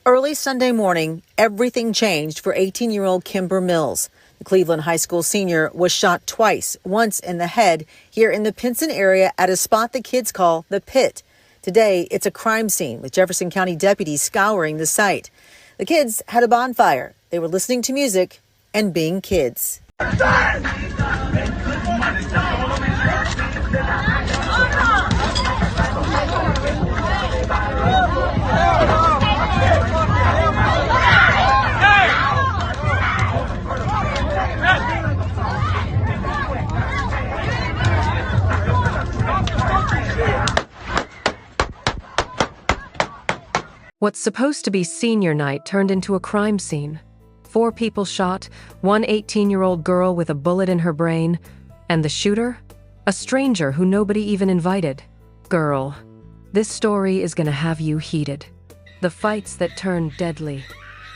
Early Sunday morning, everything changed for 18-year-old Kimber Mills. The Cleveland High School senior was shot twice, once in the head, here in the Pinson area at a spot the kids call the Pit. Today, it's a crime scene with Jefferson County deputies scouring the site. The kids had a bonfire. They were listening to music and being kids. What's supposed to be senior night turned into a crime scene. 4 people shot, one 18-year-old girl with a bullet in her brain, and the shooter? A stranger who nobody even invited. Girl, this story is gonna have you heated. The fights that turned deadly.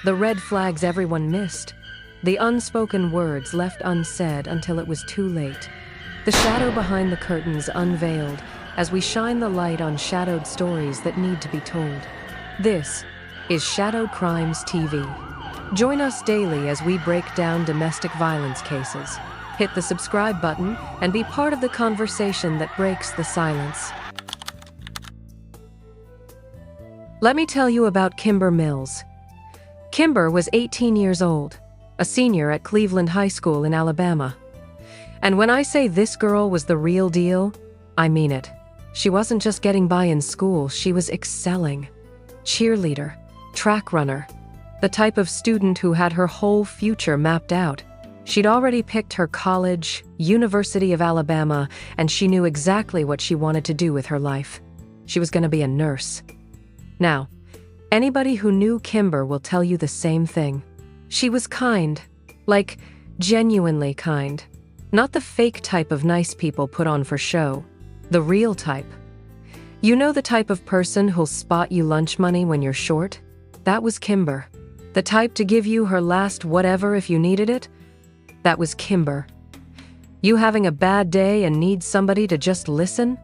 The red flags everyone missed. The unspoken words left unsaid until it was too late. The shadow behind the curtains unveiled as we shine the light on shadowed stories that need to be told. This is Shadowed Crimes TV. Join us daily as we break down domestic violence cases. Hit the subscribe button and be part of the conversation that breaks the silence. Let me tell you about Kimber Mills. Kimber was 18 years old, a senior at Cleveland High School in Alabama. And when I say this girl was the real deal, I mean it. She wasn't just getting by in school, she was excelling. Cheerleader, track runner, the type of student who had her whole future mapped out. She'd already picked her college, University of Alabama, and she knew exactly what she wanted to do with her life. She was going to be a nurse. Now, anybody who knew Kimber will tell you the same thing. She was kind, like genuinely kind. Not the fake type of nice people put on for show, the real type. You know the type of person who'll spot you lunch money when you're short? That was Kimber. The type to give you her last whatever if you needed it? That was Kimber. You having a bad day and need somebody to just listen?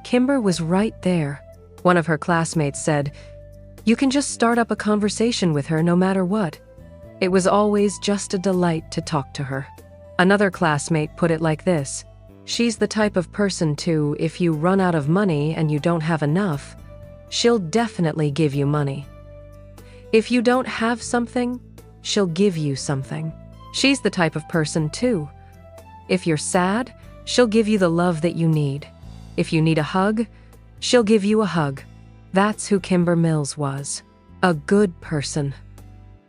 Kimber was right there. One of her classmates said, "You can just start up a conversation with her no matter what." It was always just a delight to talk to her. Another classmate put it like this: "She's the type of person to, if you run out of money and you don't have enough, she'll definitely give you money. If you don't have something, she'll give you something. She's the type of person too. If you're sad, she'll give you the love that you need. If you need a hug, she'll give you a hug." That's who Kimber Mills was. A good person.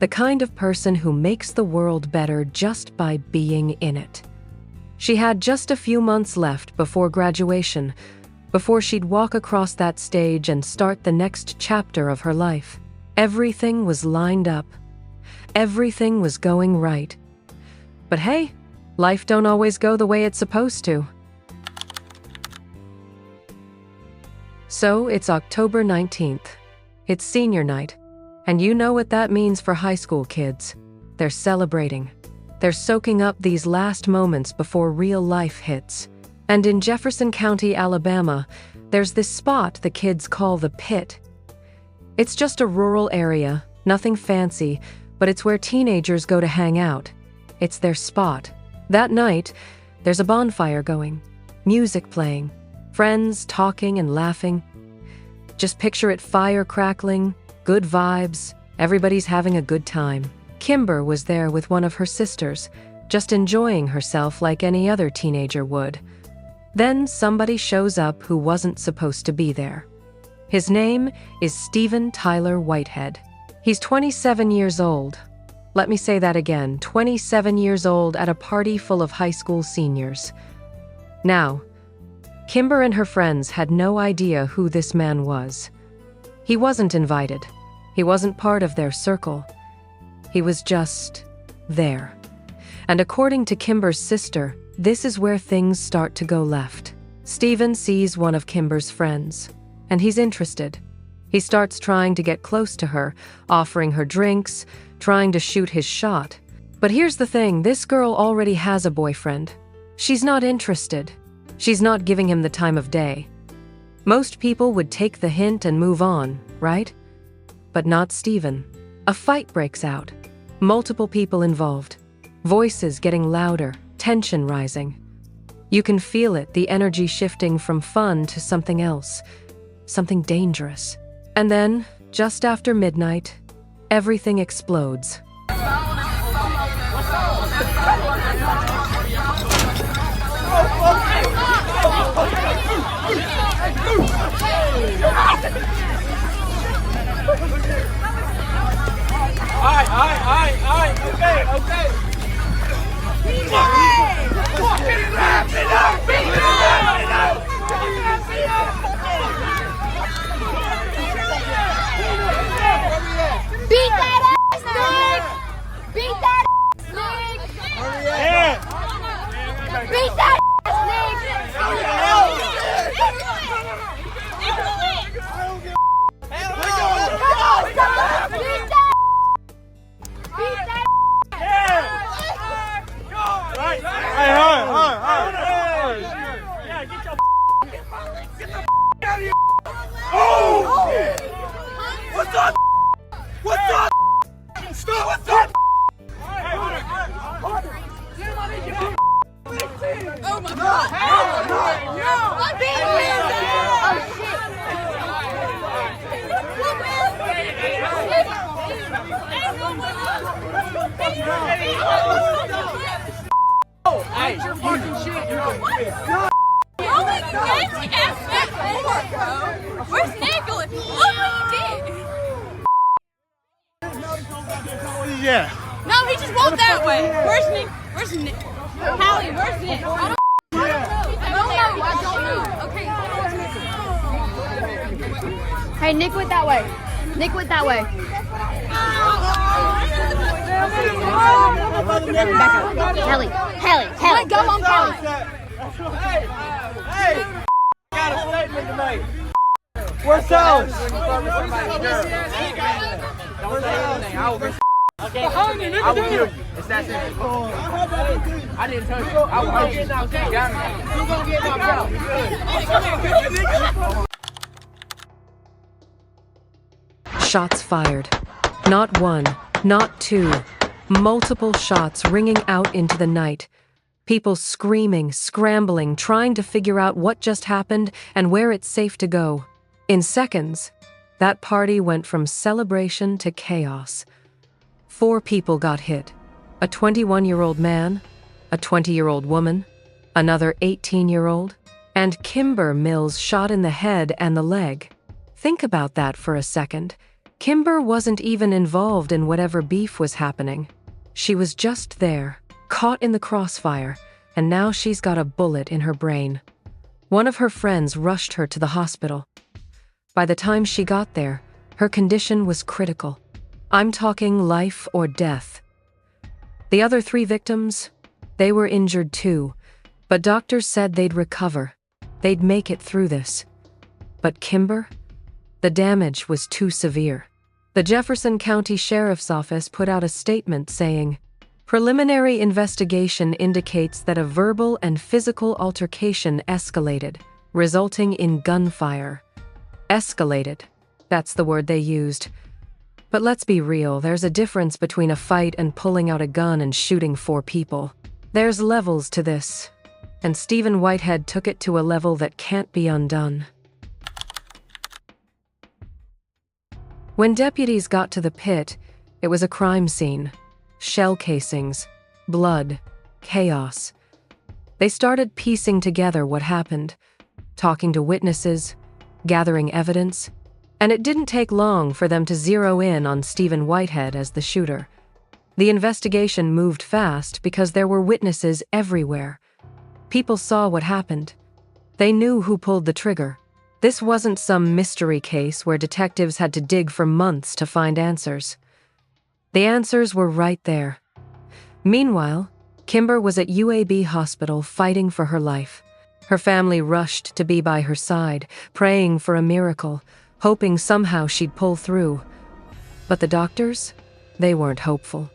The kind of person who makes the world better just by being in it. She had just a few months left before graduation, before she'd walk across that stage and start the next chapter of her life. Everything was lined up. Everything was going right. But hey, life don't always go the way it's supposed to. So it's October 19th. It's senior night. And you know what that means for high school kids. They're celebrating. They're soaking up these last moments before real life hits. And in Jefferson County, Alabama, there's this spot the kids call the Pit. It's just a rural area, nothing fancy, but it's where teenagers go to hang out. It's their spot. That night, there's a bonfire going, music playing, friends talking and laughing. Just picture it, fire crackling, good vibes, everybody's having a good time. Kimber was there with one of her sisters, just enjoying herself like any other teenager would. Then somebody shows up who wasn't supposed to be there. His name is Steven Tyler Whitehead. He's 27 years old. Let me say that again, 27 years old at a party full of high school seniors. Now, Kimber and her friends had no idea who this man was. He wasn't invited. He wasn't part of their circle. He was just there. And according to Kimber's sister, this is where things start to go left. Steven sees one of Kimber's friends, and he's interested. He starts trying to get close to her, offering her drinks, trying to shoot his shot. But here's the thing, this girl already has a boyfriend. She's not interested. She's not giving him the time of day. Most people would take the hint and move on, right? But not Steven. A fight breaks out. Multiple people involved. Voices getting louder, tension rising. You can feel it, the energy shifting from fun to something else. Something dangerous. And then, just after midnight, everything explodes. Okay. Beat that ass, Nick! Beat that ass, Nick! Beat that ass, Nick! Where's Nicholas? Look what he did! Yeah. No, he just walked that way. Where's Nick? Where's Nick? Hallie, where's Nick? I don't know. Okay. Hey, Nick went that way. Nick went that way. Hallie. Go on, Kelly. Hey, got a statement to make. Where's those? Okay. I will kill you. It's that simple. I didn't touch you. I will hurt you. Got me. You're going to get knocked out. Shots fired. Not one, not two. Multiple shots ringing out into the night. People screaming, scrambling, trying to figure out what just happened and where it's safe to go. In seconds, that party went from celebration to chaos. 4 people got hit. A 21-year-old man, a 20-year-old woman, another 18-year-old, and Kimber Mills shot in the head and the leg. Think about that for a second. Kimber wasn't even involved in whatever beef was happening. She was just there, caught in the crossfire, and now she's got a bullet in her brain. One of her friends rushed her to the hospital. By the time she got there, her condition was critical. I'm talking life or death. The other 3 victims, they were injured too, but doctors said they'd recover. They'd make it through this. But Kimber? The damage was too severe. The Jefferson County Sheriff's Office put out a statement saying, "Preliminary investigation indicates that a verbal and physical altercation escalated, resulting in gunfire." Escalated. That's the word they used. But let's be real, there's a difference between a fight and pulling out a gun and shooting 4 people. There's levels to this, and Steven Whitehead took it to a level that can't be undone. When deputies got to the pit, it was a crime scene. Shell casings, blood, chaos. They started piecing together what happened, talking to witnesses, gathering evidence, and it didn't take long for them to zero in on Steven Whitehead as the shooter. The investigation moved fast because there were witnesses everywhere. People saw what happened. They knew who pulled the trigger. This wasn't some mystery case where detectives had to dig for months to find answers. The answers were right there. Meanwhile, Kimber was at UAB hospital fighting for her life. Her family rushed to be by her side, praying for a miracle, hoping somehow she'd pull through. But the doctors? They weren't hopeful.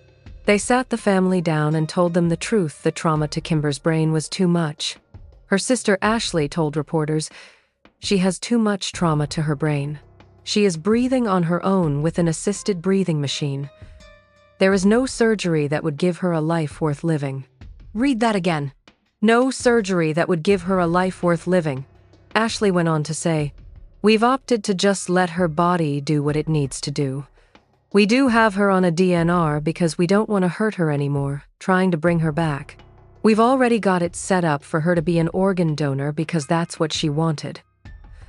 They sat the family down and told them the truth. The trauma to Kimber's brain was too much. Her sister Ashley told reporters she has too much trauma to her brain. She is breathing on her own with an assisted breathing machine. There is no surgery that would give her a life worth living. Read that again. No surgery that would give her a life worth living. Ashley went on to say, "We've opted to just let her body do what it needs to do. We do have her on a DNR because we don't want to hurt her anymore, trying to bring her back. We've already got it set up for her to be an organ donor because that's what she wanted.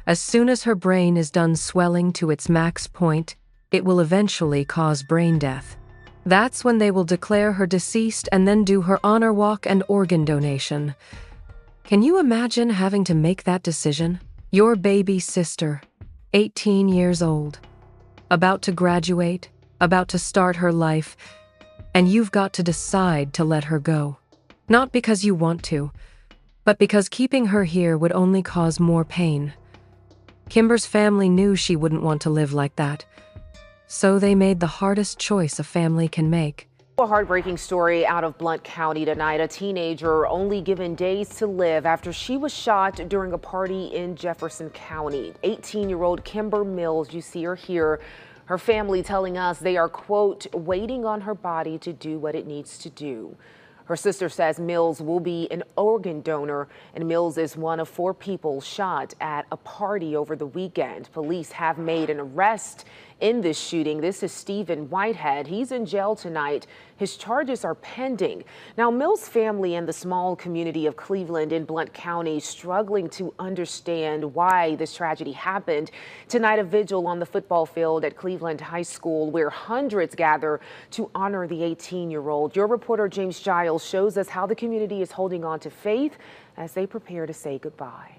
As soon as her brain is done swelling to its max point, it will eventually cause brain death. That's when they will declare her deceased and then do her honor walk and organ donation." Can you imagine having to make that decision? Your baby sister, 18 years old, about to graduate, about to start her life, and you've got to decide to let her go. Not because you want to, but because keeping her here would only cause more pain. Kimber's family knew she wouldn't want to live like that, so they made the hardest choice a family can make. A heartbreaking story out of Blount County tonight. A teenager only given days to live after she was shot during a party in Jefferson County. 18-year-old Kimber Mills, you see her here. Her family telling us they are, quote, waiting on her body to do what it needs to do. Her sister says Mills will be an organ donor, and Mills is one of 4 people shot at a party over the weekend. Police have made an arrest in this shooting. This is Steven Whitehead. He's in jail tonight. His charges are pending. Now, Mills' family and the small community of Cleveland in Blount County struggling to understand why this tragedy happened. Tonight, a vigil on the football field at Cleveland High School where hundreds gather to honor the 18-year-old. Your reporter James Giles shows us how the community is holding on to faith as they prepare to say goodbye.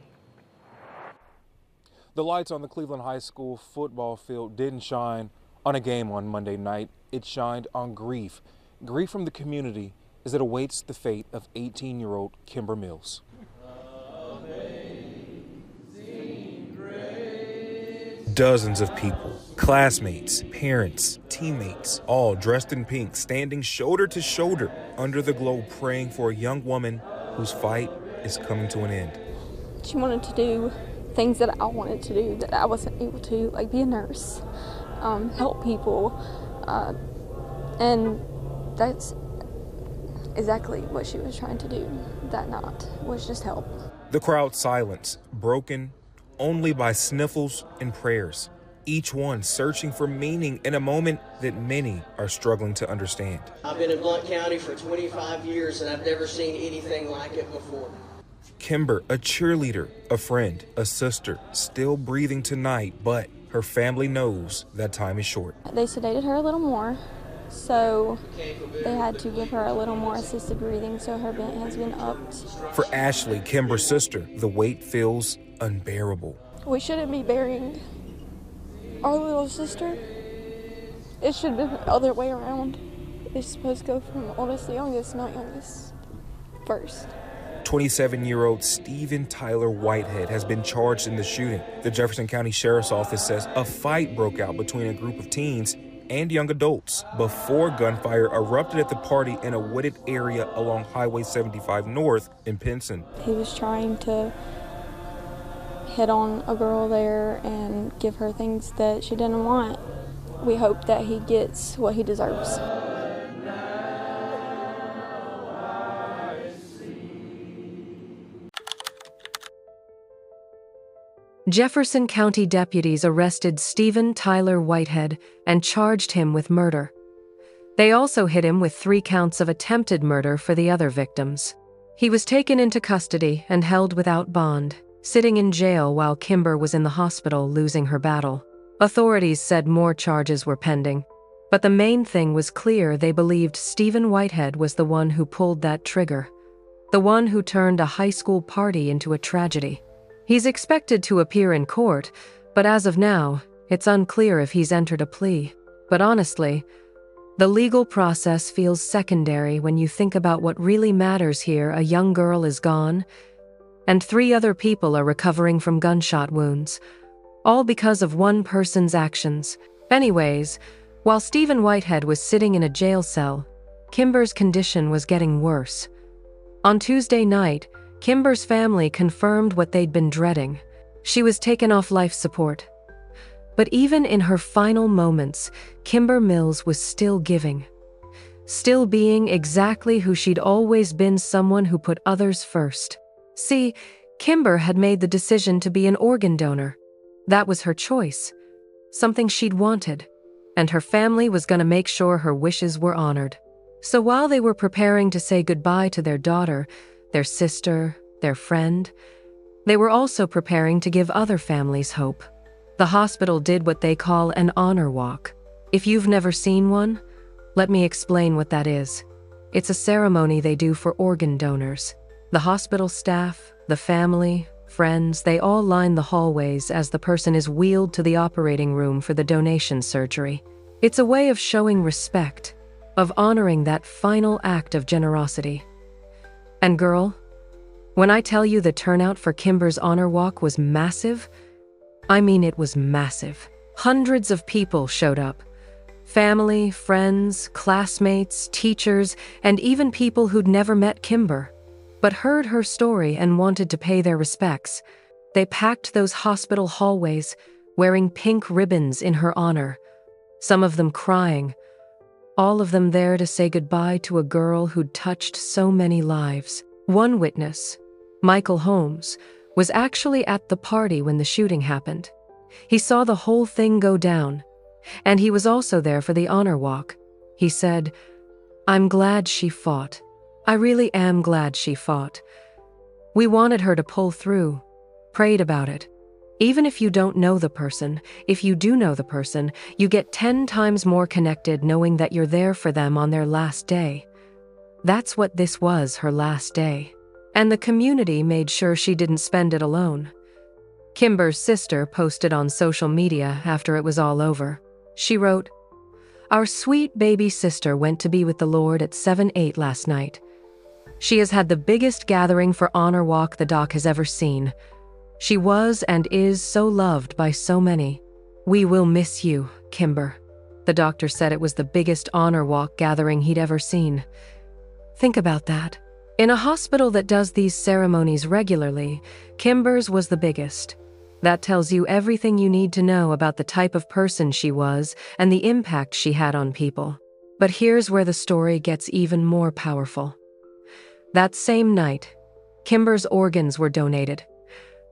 The lights on the Cleveland High School football field didn't shine on a game on Monday night. It shined on grief. Grief from the community as it awaits the fate of 18-year-old Kimber Mills. Dozens of people, classmates, parents, teammates, all dressed in pink, standing shoulder to shoulder under the globe praying for a young woman whose fight is coming to an end. She wanted to do things that I wanted to do that I wasn't able to, like be a nurse, help people, and that's exactly what she was trying to do that night, was just help. The crowd's silence, broken only by sniffles and prayers, each one searching for meaning in a moment that many are struggling to understand. I've been in Blount County for 25 years and I've never seen anything like it before. Kimber, a cheerleader, a friend, a sister, still breathing tonight, but her family knows that time is short. They sedated her a little more, so they had to give her a little more assisted breathing, so her vent has been upped. For Ashley, Kimber's sister, the weight feels unbearable. We shouldn't be burying our little sister. It should have been the other way around. It's supposed to go from oldest to youngest, not youngest first. 27-year-old Steven Tyler Whitehead has been charged in the shooting. The Jefferson County Sheriff's Office says a fight broke out between a group of teens and young adults before gunfire erupted at the party in a wooded area along Highway 75 North in Pinson. He was trying to hit on a girl there and give her things that she didn't want. We hope that he gets what he deserves. Jefferson County deputies arrested Steven Tyler Whitehead and charged him with murder. They also hit him with 3 counts of attempted murder for the other victims. He was taken into custody and held without bond, sitting in jail while Kimber was in the hospital losing her battle. Authorities said more charges were pending, but the main thing was clear: they believed Steven Whitehead was the one who pulled that trigger, the one who turned a high school party into a tragedy. He's expected to appear in court, but as of now, it's unclear if he's entered a plea. But honestly, the legal process feels secondary when you think about what really matters here. A young girl is gone, and 3 other people are recovering from gunshot wounds, all because of one person's actions. Anyways, while Steven Whitehead was sitting in a jail cell, Kimber's condition was getting worse. On Tuesday night, Kimber's family confirmed what they'd been dreading. She was taken off life support. But even in her final moments, Kimber Mills was still giving. Still being exactly who she'd always been, someone who put others first. See, Kimber had made the decision to be an organ donor. That was her choice, something she'd wanted, and her family was going to make sure her wishes were honored. So while they were preparing to say goodbye to their daughter, their sister, their friend, they were also preparing to give other families hope. The hospital did what they call an honor walk. If you've never seen one, let me explain what that is. It's a ceremony they do for organ donors. The hospital staff, the family, friends, they all line the hallways as the person is wheeled to the operating room for the donation surgery. It's a way of showing respect, of honoring that final act of generosity. And girl, when I tell you the turnout for Kimber's honor walk was massive, I mean it was massive. Hundreds of people showed up. Family, friends, classmates, teachers, and even people who'd never met Kimber, but heard her story and wanted to pay their respects. They packed those hospital hallways, wearing pink ribbons in her honor, some of them crying, all of them there to say goodbye to a girl who'd touched so many lives. One witness, Michael Holmes, was actually at the party when the shooting happened. He saw the whole thing go down, and he was also there for the honor walk. He said, "I'm glad she fought. I really am glad she fought. We wanted her to pull through, prayed about it. Even if you don't know the person, if you do know the person, you get 10 times more connected knowing that you're there for them on their last day." That's what this was, her last day. And the community made sure she didn't spend it alone. Kimber's sister posted on social media after it was all over. She wrote, "Our sweet baby sister went to be with the Lord at 7/8 last night. She has had the biggest gathering for honor walk the doc has ever seen. She was and is so loved by so many. We will miss you, Kimber." The doctor said it was the biggest honor walk gathering he'd ever seen. Think about that. In a hospital that does these ceremonies regularly, Kimber's was the biggest. That tells you everything you need to know about the type of person she was and the impact she had on people. But here's where the story gets even more powerful. That same night, Kimber's organs were donated.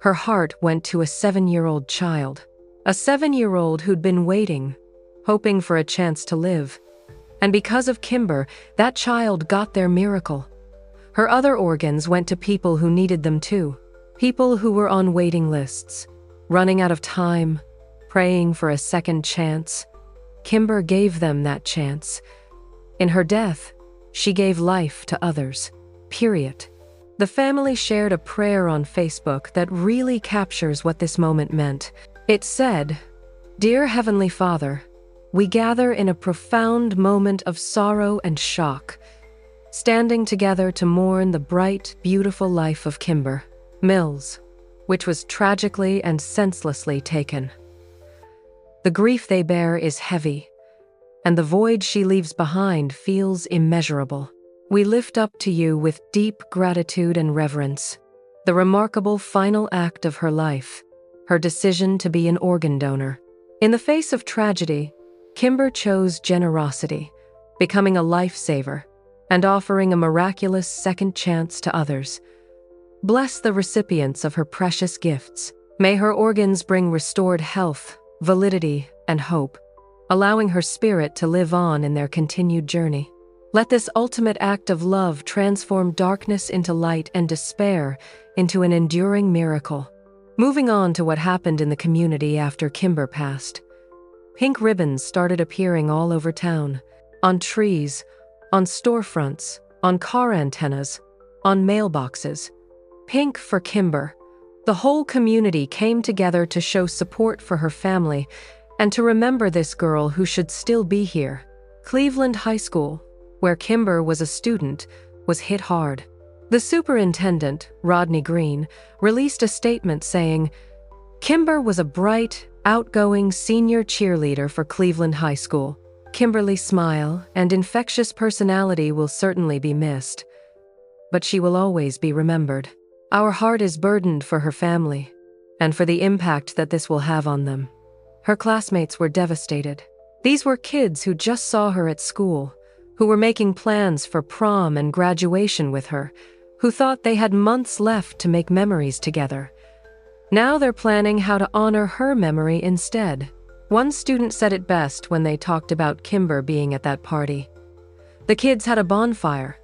Her heart went to a 7-year-old child. A 7-year-old who'd been waiting, hoping for a chance to live. And because of Kimber, that child got their miracle. Her other organs went to people who needed them too. People who were on waiting lists, running out of time, praying for a second chance. Kimber gave them that chance. In her death, she gave life to others. Period. The family shared a prayer on Facebook that really captures what this moment meant. It said, "Dear Heavenly Father, we gather in a profound moment of sorrow and shock, standing together to mourn the bright, beautiful life of Kimber Mills, which was tragically and senselessly taken. The grief they bear is heavy, and the void she leaves behind feels immeasurable. We lift up to you with deep gratitude and reverence the remarkable final act of her life, her decision to be an organ donor. In the face of tragedy, Kimber chose generosity, becoming a lifesaver, and offering a miraculous second chance to others. Bless the recipients of her precious gifts. May her organs bring restored health, validity, and hope, allowing her spirit to live on in their continued journey. Let this ultimate act of love transform darkness into light and despair into an enduring miracle." Moving on to what happened in the community after Kimber passed. Pink ribbons started appearing all over town, on trees, on storefronts, on car antennas, on mailboxes. Pink for Kimber. The whole community came together to show support for her family and to remember this girl who should still be here. Cleveland High School, where Kimber was a student, was hit hard. The superintendent, Rodney Green, released a statement saying, "Kimber was a bright, outgoing senior cheerleader for Cleveland High School. Kimberly's smile and infectious personality will certainly be missed, but she will always be remembered. Our heart is burdened for her family and for the impact that this will have on them." Her classmates were devastated. These were kids who just saw her at school, who were making plans for prom and graduation with her, who thought they had months left to make memories together. Now they're planning how to honor her memory instead. One student said it best when they talked about Kimber being at that party. The kids had a bonfire.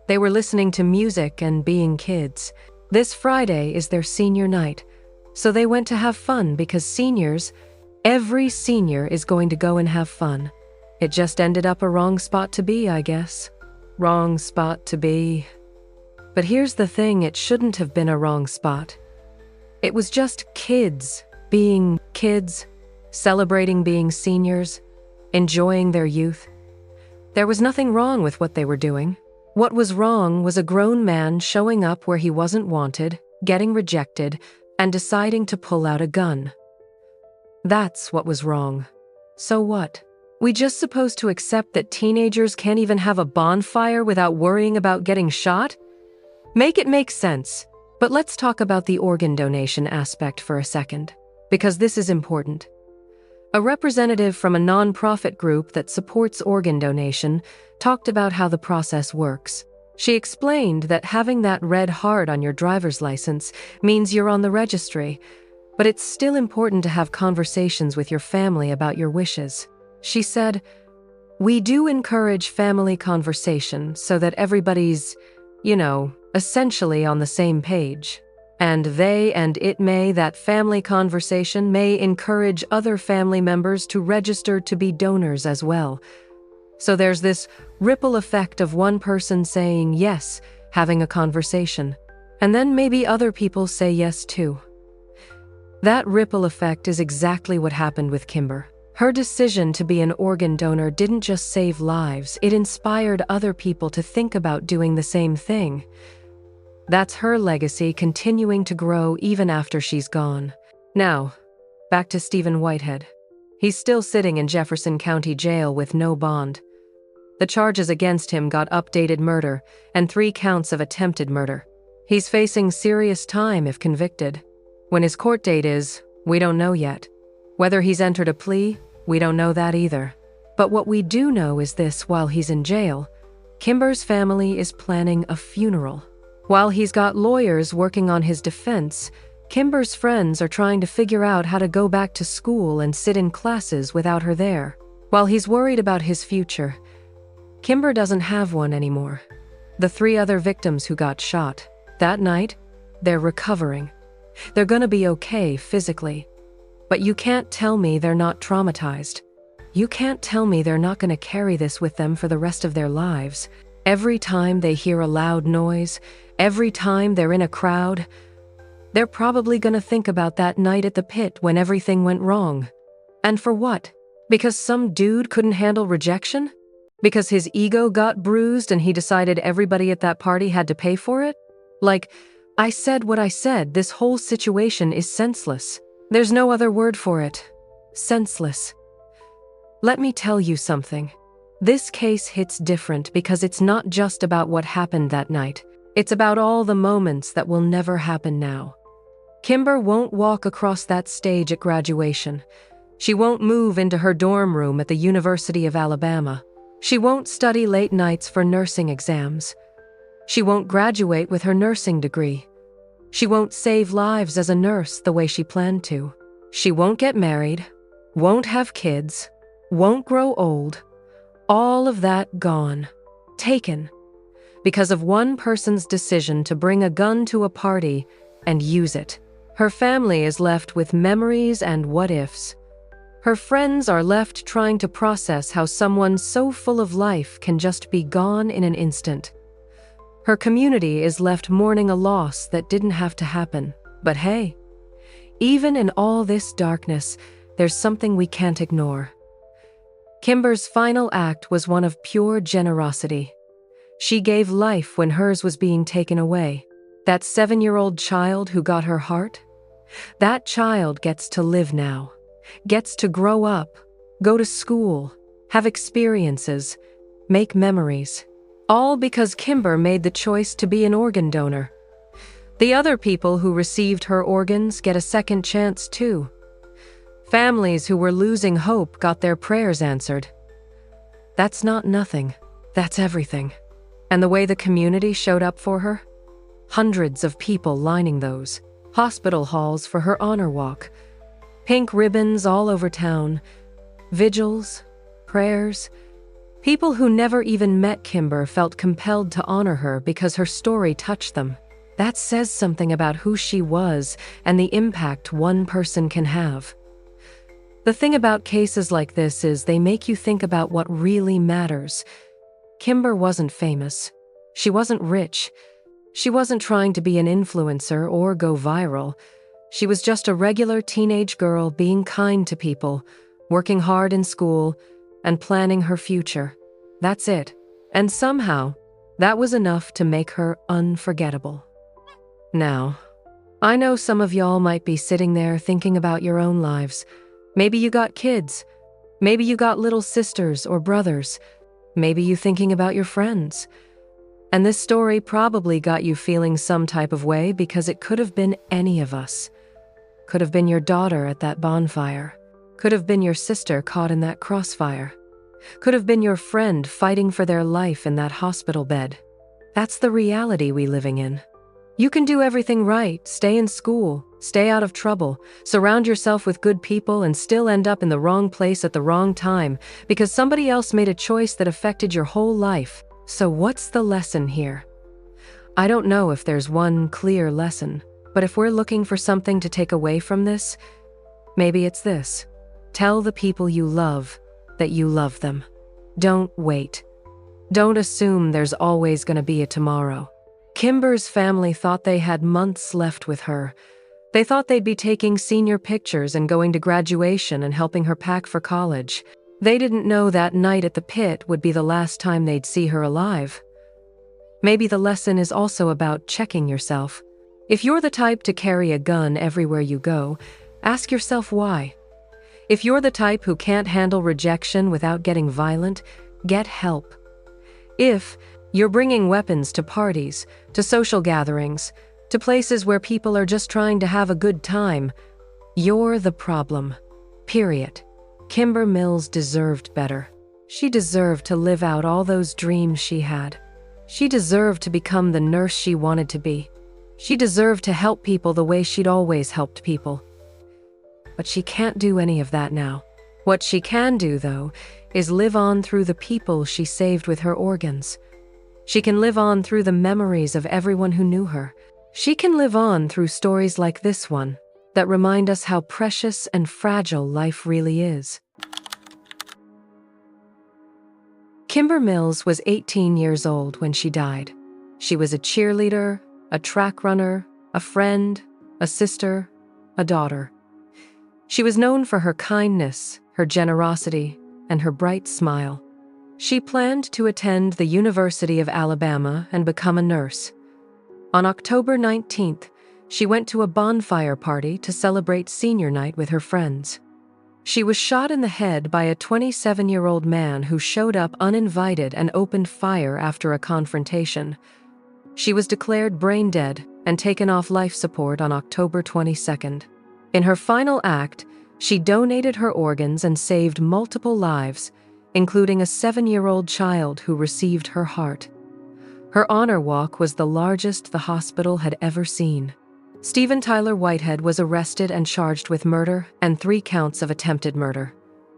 They were listening to music and being kids. This Friday is their senior night, so they went to have fun because every senior is going to go and have fun. It just ended up a wrong spot to be, I guess. Wrong spot to be. But here's the thing, it shouldn't have been a wrong spot. It was just kids being kids, celebrating being seniors, enjoying their youth. There was nothing wrong with what they were doing. What was wrong was a grown man showing up where he wasn't wanted, getting rejected, and deciding to pull out a gun. That's what was wrong. So what? We just supposed to accept that teenagers can't even have a bonfire without worrying about getting shot? Make it make sense. But let's talk about the organ donation aspect for a second, because this is important. A representative from a nonprofit group that supports organ donation talked about how the process works. She explained that having that red heart on your driver's license means you're on the registry, but it's still important to have conversations with your family about your wishes. She said, "We do encourage family conversation so that everybody's, essentially on the same page. And that family conversation may encourage other family members to register to be donors as well. So there's this ripple effect of one person saying yes, having a conversation, and then maybe other people say yes too." That ripple effect is exactly what happened with Kimber. Her decision to be an organ donor didn't just save lives, it inspired other people to think about doing the same thing. That's her legacy continuing to grow even after she's gone. Now, back to Steven Whitehead. He's still sitting in Jefferson County Jail with no bond. The charges against him got updated murder and 3 counts of attempted murder. He's facing serious time if convicted. When his court date is, we don't know yet. Whether he's entered a plea, we don't know that either. But what we do know is this: while he's in jail, Kimber's family is planning a funeral. While he's got lawyers working on his defense, Kimber's friends are trying to figure out how to go back to school and sit in classes without her there. While he's worried about his future, Kimber doesn't have one anymore. The 3 other victims who got shot that night, they're recovering. They're gonna be okay physically. But you can't tell me they're not traumatized. You can't tell me they're not gonna carry this with them for the rest of their lives. Every time they hear a loud noise, every time they're in a crowd, they're probably gonna think about that night at the pit when everything went wrong. And for what? Because some dude couldn't handle rejection? Because his ego got bruised and he decided everybody at that party had to pay for it? Like, I said what I said, this whole situation is senseless. There's no other word for it. Senseless. Let me tell you something. This case hits different because it's not just about what happened that night. It's about all the moments that will never happen now. Kimber won't walk across that stage at graduation. She won't move into her dorm room at the University of Alabama. She won't study late nights for nursing exams. She won't graduate with her nursing degree. She won't save lives as a nurse the way she planned to. She won't get married, won't have kids, won't grow old. All of that gone. Taken. Because of one person's decision to bring a gun to a party and use it. Her family is left with memories and what-ifs. Her friends are left trying to process how someone so full of life can just be gone in an instant. Her community is left mourning a loss that didn't have to happen. But hey, even in all this darkness, there's something we can't ignore. Kimber's final act was one of pure generosity. She gave life when hers was being taken away. That 7-year-old child who got her heart? That child gets to live now, gets to grow up, go to school, have experiences, make memories. All because Kimber made the choice to be an organ donor. The other people who received her organs get a second chance too. Families who were losing hope got their prayers answered. That's not nothing. That's everything. And the way the community showed up for her? Hundreds of people lining those hospital halls for her honor walk. Pink ribbons all over town. Vigils, prayers. People who never even met Kimber felt compelled to honor her because her story touched them. That says something about who she was and the impact one person can have. The thing about cases like this is they make you think about what really matters. Kimber wasn't famous. She wasn't rich. She wasn't trying to be an influencer or go viral. She was just a regular teenage girl being kind to people, working hard in school, and planning her future. That's it. And somehow, that was enough to make her unforgettable. Now, I know some of y'all might be sitting there thinking about your own lives. Maybe you got kids. Maybe you got little sisters or brothers. Maybe you thinking about your friends. And this story probably got you feeling some type of way because it could have been any of us. Could have been your daughter at that bonfire. Could have been your sister caught in that crossfire. Could have been your friend fighting for their life in that hospital bed. That's the reality we living in. You can do everything right, stay in school, stay out of trouble, surround yourself with good people and still end up in the wrong place at the wrong time because somebody else made a choice that affected your whole life. So what's the lesson here? I don't know if there's one clear lesson, but if we're looking for something to take away from this, maybe it's this. Tell the people you love that you love them. Don't wait. Don't assume there's always going to be a tomorrow. Kimber's family thought they had months left with her. They thought they'd be taking senior pictures and going to graduation and helping her pack for college. They didn't know that night at the pit would be the last time they'd see her alive. Maybe the lesson is also about checking yourself. If you're the type to carry a gun everywhere you go, ask yourself why. If you're the type who can't handle rejection without getting violent, get help. If you're bringing weapons to parties, to social gatherings, to places where people are just trying to have a good time, you're the problem. Period. Kimber Mills deserved better. She deserved to live out all those dreams she had. She deserved to become the nurse she wanted to be. She deserved to help people the way she'd always helped people. But she can't do any of that now. What she can do, though, is live on through the people she saved with her organs. She can live on through the memories of everyone who knew her. She can live on through stories like this one that remind us how precious and fragile life really is. Kimber Mills was 18 years old when she died. She was a cheerleader, a track runner, a friend, a sister, a daughter. She was known for her kindness, her generosity, and her bright smile. She planned to attend the University of Alabama and become a nurse. On October 19th, she went to a bonfire party to celebrate senior night with her friends. She was shot in the head by a 27-year-old man who showed up uninvited and opened fire after a confrontation. She was declared brain dead and taken off life support on October 22nd. In her final act, she donated her organs and saved multiple lives, including a 7-year-old child who received her heart. Her honor walk was the largest the hospital had ever seen. Steven Tyler Whitehead was arrested and charged with murder and 3 counts of attempted murder.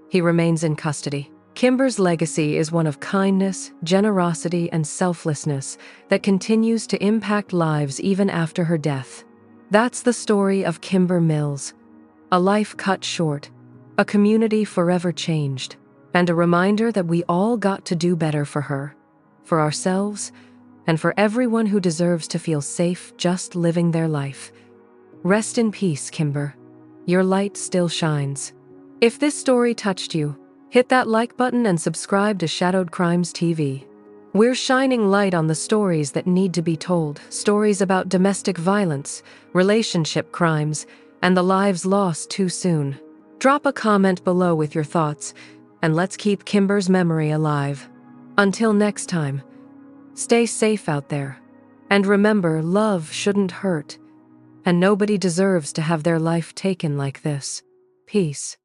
He remains in custody. Kimber's legacy is one of kindness, generosity, and selflessness that continues to impact lives even after her death. That's the story of Kimber Mills. A life cut short, a community forever changed, and a reminder that we all got to do better for her, for ourselves, and for everyone who deserves to feel safe just living their life. Rest in peace, Kimber. Your light still shines. If this story touched you, hit that like button and subscribe to Shadowed Crimes TV. We're shining light on the stories that need to be told, stories about domestic violence, relationship crimes, and the lives lost too soon. Drop a comment below with your thoughts, and let's keep Kimber's memory alive. Until next time, stay safe out there. And remember, love shouldn't hurt, and nobody deserves to have their life taken like this. Peace.